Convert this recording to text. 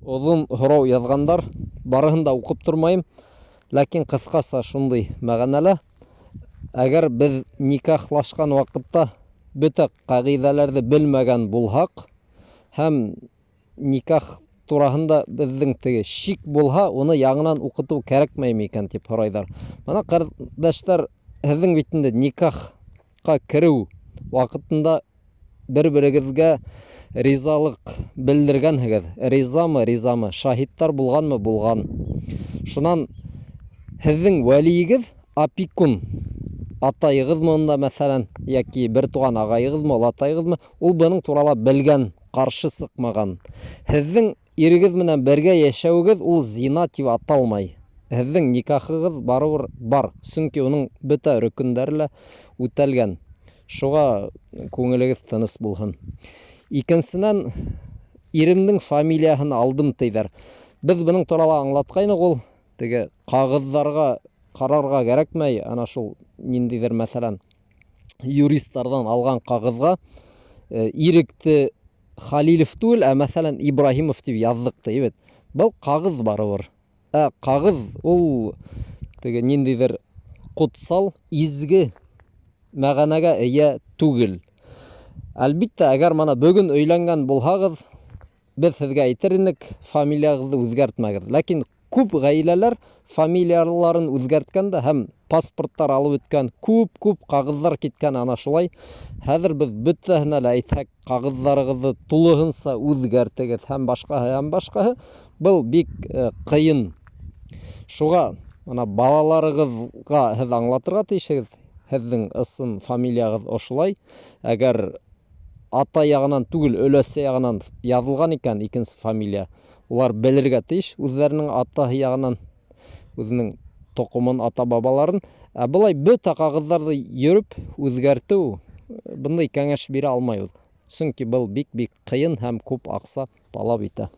Озын һорау язгандар, барыһын да укып тормайым, ләкин кыскаса шундый мәгънәле. Әгәр без никахлашкан вакытта бөтә кагыйдәләрне белмәгән булһак, һәм никах тураһында безнең теге шик булһа, уны яңынан укыту кәрәкмәйме икән дип һорайдар. Мана кардәшләр, һезнең бит инде никахка керү вакытында бер-берегезгә ризалык белдергәнһегез. Ризамы, шаһиттар булганмы? Булган. Шунан һезнең вәлиегез опекун, атайыгызмы монда мәсәлән, яки бер туган агайыгызмы, атайыгызмы, ул буның турала белгән, каршы сыкмаган. Һезнең ирегез менән бергә яшәүегез ул зина дип аталмай. Һезнең никахыгыз барыбер бар, чөнки уның бөтә рөкөннәре лә үтәлгән. Шуга күңелегез тыныс булһын. Икенчедән, иремнең фамилияһын алдым тейдер. Без буның турала аңлаткайнык, ул теге кагызларга карарга кирәкмәй, ана шул ниндидер мәсәлән юристлардан алган кагызга иректе Халилов түгел, мәсәлән Ибраһимов дип яздык тибет. Бу кагыз барыбыр. Кагыз ул теге ниндидер кутсал, изге мәгънәгә ия түгел. Әлбиттә, әгәр мана бүген өйләнгән булһагыз, без сезгә әйтер идек, фамилиягызны үзгәртмәгез. Ләкин күп гаиләләр фамилияларын үзгәрткәндә һәм паспортлар алып үткән, күп кагызлар киткән ана шулай. Хәзер без бөтәһенә лә әйтсәк, кагызларыгызны тулыгынса үзгәртегез һәм башкаһы. Бу бик кыен. Шуга мана балаларыгызга һез аңлатырга тиешсез. Һезнең ысын фамилиягыз ошулай. Әгәр ата ягынан түгел, өләсе ягынан язылган икән икенче фамилия, улар белергә тиеш үзләренең ата ягынан, үзенең токымын, ата-бабаларын. Булай бөтә кагызларны йөреп үзгәртү, бундай кәңәш бирә алмайбыз. Чөнки бу бик кыен һәм күп акча талап итә.